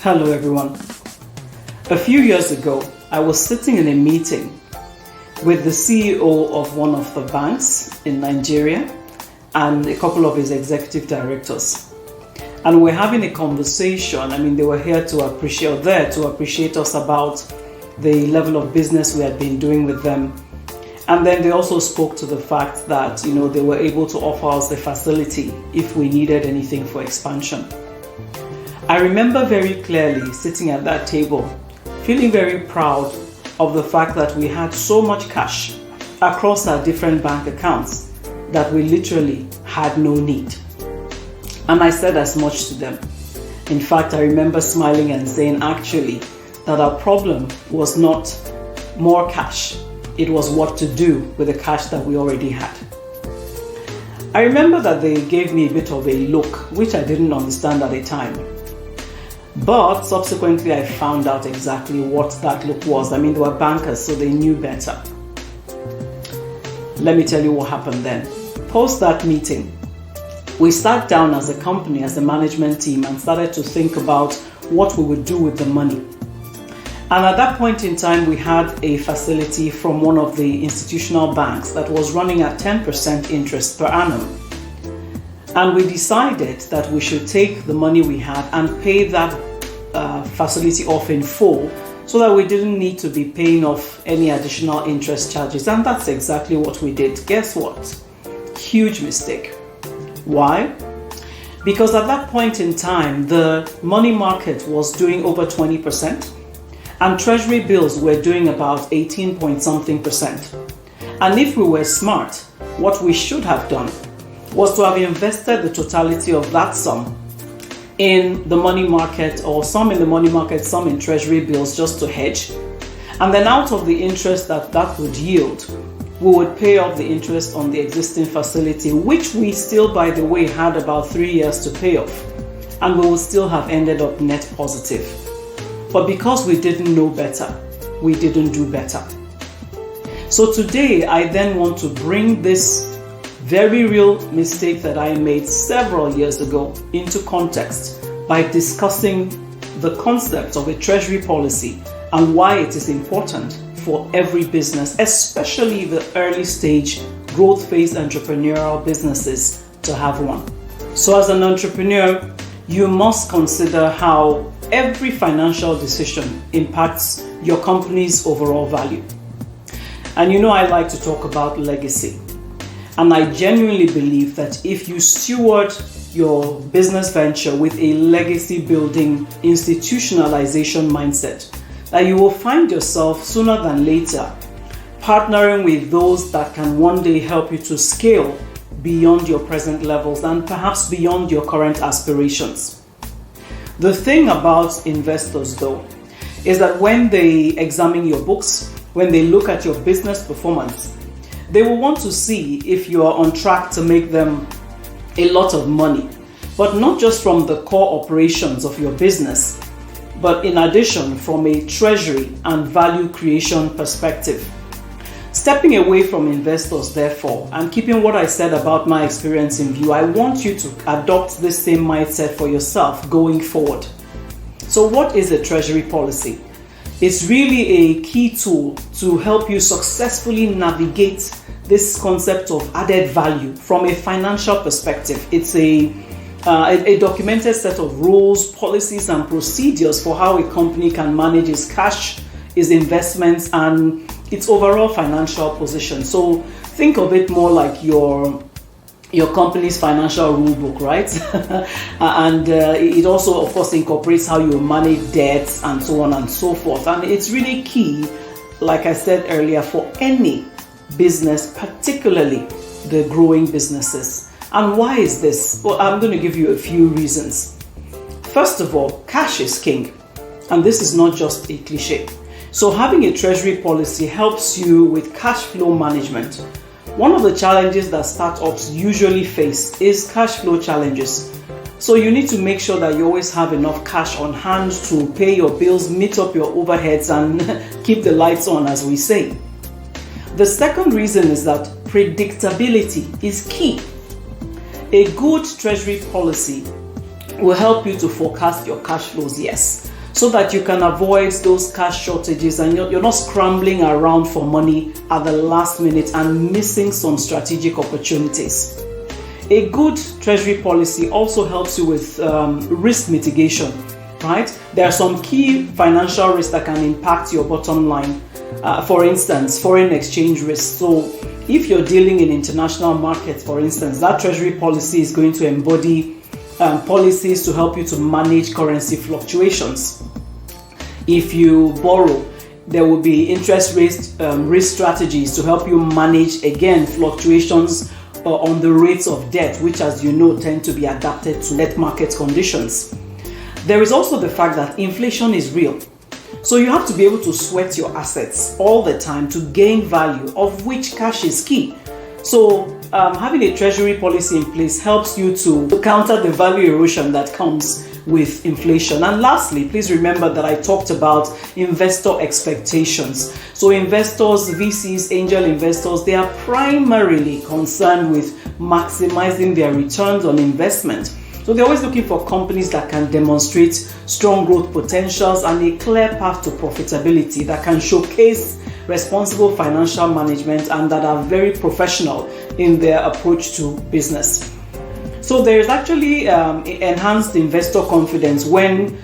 Hello everyone. A few years ago, I was sitting in a meeting with the CEO of one of the banks in Nigeria and a couple of his executive directors. And we're having a conversation. They were there to appreciate us about the level of business we had been doing with them. And then they also spoke to the fact that, they were able to offer us the facility if we needed anything for expansion. I remember very clearly sitting at that table, feeling very proud of the fact that we had so much cash across our different bank accounts that we literally had no need. And I said as much to them. In fact, I remember smiling and saying actually that our problem was not more cash. It was what to do with the cash that we already had. I remember that they gave me a bit of a look, which I didn't understand at the time. But subsequently, I found out exactly what that look was. They were bankers, so they knew better. Let me tell you what happened then. Post that meeting, we sat down as a company, as a management team, and started to think about what we would do with the money. And at that point in time, we had a facility from one of the institutional banks that was running at 10% interest per annum. And we decided that we should take the money we had and pay that facility off in full so that we didn't need to be paying off any additional interest charges. And that's exactly what we did. Guess what? Huge mistake. Why? Because at that point in time, the money market was doing over 20%. And Treasury bills were doing about 18 point something percent. And if we were smart, what we should have done was to have invested the totality of that sum in the money market, or some in the money market, some in Treasury bills, just to hedge. And then out of the interest that would yield, we would pay off the interest on the existing facility, which we still, by the way, had about 3 years to pay off. And we would still have ended up net positive. But because we didn't know better, we didn't do better. So today, I then want to bring this very real mistake that I made several years ago into context by discussing the concept of a treasury policy and why it is important for every business, especially the early stage growth phase entrepreneurial businesses, to have one. So as an entrepreneur, you must consider how every financial decision impacts your company's overall value. And I like to talk about legacy. And I genuinely believe that if you steward your business venture with a legacy building institutionalization mindset, that you will find yourself sooner than later partnering with those that can one day help you to scale beyond your present levels and perhaps beyond your current aspirations. The thing about investors, though, is that when they examine your books, when they look at your business performance, they will want to see if you are on track to make them a lot of money, but not just from the core operations of your business, but in addition from a treasury and value creation perspective. Stepping away from investors, therefore, and keeping what I said about my experience in view, I want you to adopt this same mindset for yourself going forward. So what is a treasury policy? It's really a key tool to help you successfully navigate this concept of added value from a financial perspective. It's a documented set of rules, policies, and procedures for how a company can manage its cash, its investments, and its overall financial position. So think of it more like your company's financial rule book, right? And it also, of course, incorporates how you manage debts and so on and so forth. And it's really key, like I said earlier, for any business, particularly the growing businesses. And why is this? Well, I'm going to give you a few reasons. First of all, cash is king. And this is not just a cliche. So having a treasury policy helps you with cash flow management. One of the challenges that startups usually face is cash flow challenges. So you need to make sure that you always have enough cash on hand to pay your bills, meet up your overheads, and keep the lights on, as we say. The second reason is that predictability is key. A good treasury policy will help you to forecast your cash flows, yes, so that you can avoid those cash shortages and you're not scrambling around for money at the last minute and missing some strategic opportunities. A good treasury policy also helps you with risk mitigation, right? There are some key financial risks that can impact your bottom line. For instance, foreign exchange risk. So if you're dealing in international markets, for instance, that treasury policy is going to embody policies to help you to manage currency fluctuations. If you borrow, there will be interest rate risk strategies to help you manage, again, fluctuations on the rates of debt, which, as you know, tend to be adapted to debt market conditions. There is also the fact that inflation is real. So you have to be able to sweat your assets all the time to gain value, of which cash is key. So having a treasury policy in place helps you to counter the value erosion that comes with inflation. And lastly, please remember that I talked about investor expectations. So investors, VCs, angel investors, they are primarily concerned with maximizing their returns on investment. So they're always looking for companies that can demonstrate strong growth potentials and a clear path to profitability, that can showcase responsible financial management and that are very professional in their approach to business. So there is actually enhanced investor confidence when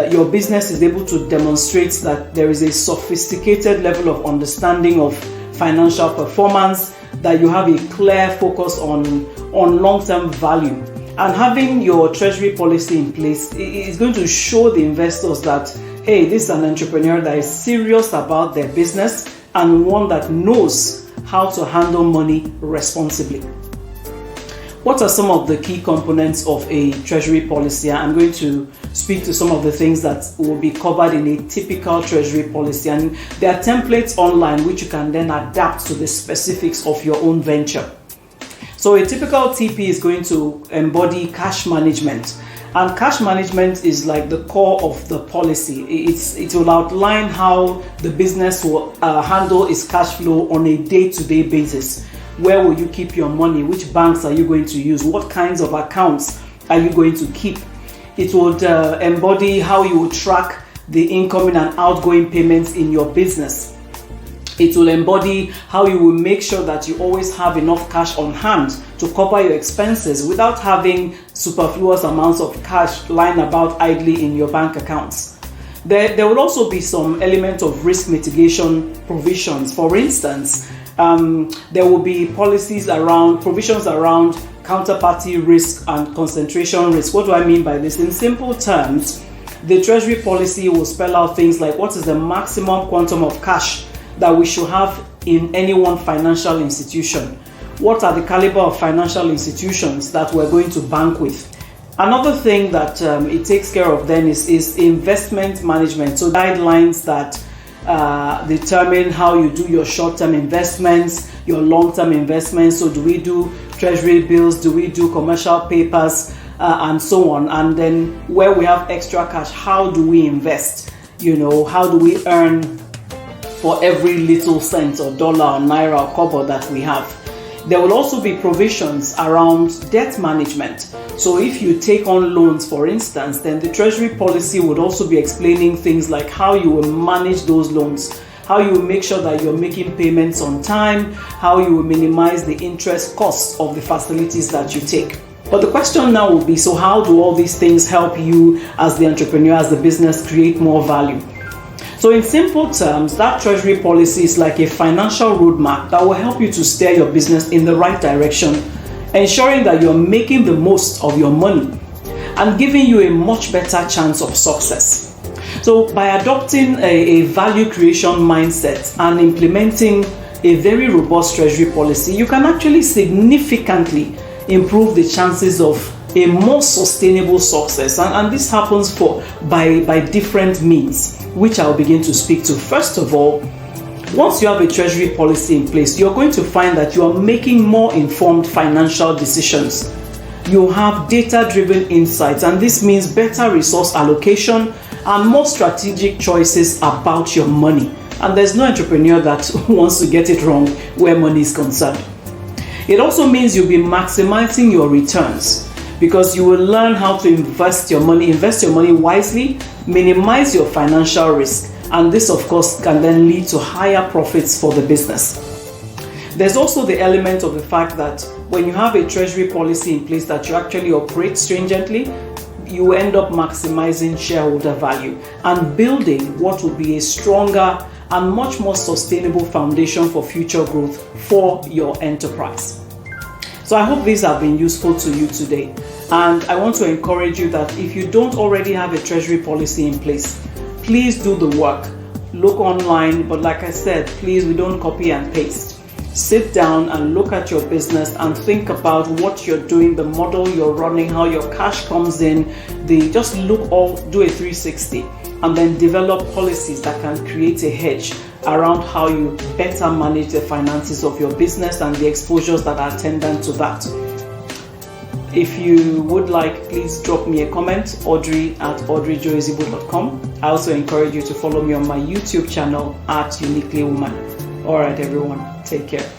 your business is able to demonstrate that there is a sophisticated level of understanding of financial performance, that you have a clear focus on long-term value. And having your treasury policy in place is going to show the investors that, hey, this is an entrepreneur that is serious about their business and one that knows how to handle money responsibly. What are some of the key components of a treasury policy? I'm going to speak to some of the things that will be covered in a typical treasury policy, and there are templates online which you can then adapt to the specifics of your own venture. So a typical TP is going to embody cash management, and cash management is like the core of the policy. It will outline how the business will handle its cash flow on a day-to-day basis. Where will you keep your money? Which banks are you going to use? What kinds of accounts are you going to keep? It would embody how you will track the incoming and outgoing payments in your business. It will embody how you will make sure that you always have enough cash on hand to cover your expenses without having superfluous amounts of cash lying about idly in your bank accounts. There will also be some element of risk mitigation provisions. For instance, there will be provisions around counterparty risk and concentration risk. What do I mean by this? In simple terms, the treasury policy will spell out things like what is the maximum quantum of cash that we should have in any one financial institution. What are the caliber of financial institutions that we're going to bank with? Another thing that it takes care of then is investment management. So guidelines that determine how you do your short-term investments, your long-term investments. So do we do treasury bills? Do we do commercial papers? And so on. And then where we have extra cash, how do we invest? How do we earn for every little cent or dollar or naira or kobo that we have? There will also be provisions around debt management. So if you take on loans, for instance, then the treasury policy would also be explaining things like how you will manage those loans, how you will make sure that you're making payments on time, how you will minimize the interest costs of the facilities that you take. But the question now will be, so how do all these things help you as the entrepreneur, as the business, create more value? So in simple terms, that treasury policy is like a financial roadmap that will help you to steer your business in the right direction, ensuring that you're making the most of your money and giving you a much better chance of success. So by adopting a value creation mindset and implementing a very robust treasury policy, you can actually significantly improve the chances of a more sustainable success. And this happens by different means, which I'll begin to speak to. First of all, once you have a treasury policy in place, you're going to find that you are making more informed financial decisions. You have data-driven insights, and this means better resource allocation and more strategic choices about your money. And there's no entrepreneur that wants to get it wrong where money is concerned. It also means you'll be maximizing your returns. because you will learn how to invest your money wisely, minimize your financial risk, and this of course can then lead to higher profits for the business. There's also the element of the fact that when you have a treasury policy in place that you actually operate stringently, you end up maximizing shareholder value and building what will be a stronger and much more sustainable foundation for future growth for your enterprise. So I hope these have been useful to you today. And I want to encourage you that if you don't already have a treasury policy in place, please do the work. Look online, but like I said, please, we don't copy and paste. Sit down and look at your business and think about what you're doing, the model you're running, how your cash comes in. Just do a 360 and then develop policies that can create a hedge around how you better manage the finances of your business and the exposures that are attendant to that. If you would like, please drop me a comment, audrey@joezigbo.com. I also encourage you to follow me on my YouTube channel @uniquelywoman. All right, everyone, take care.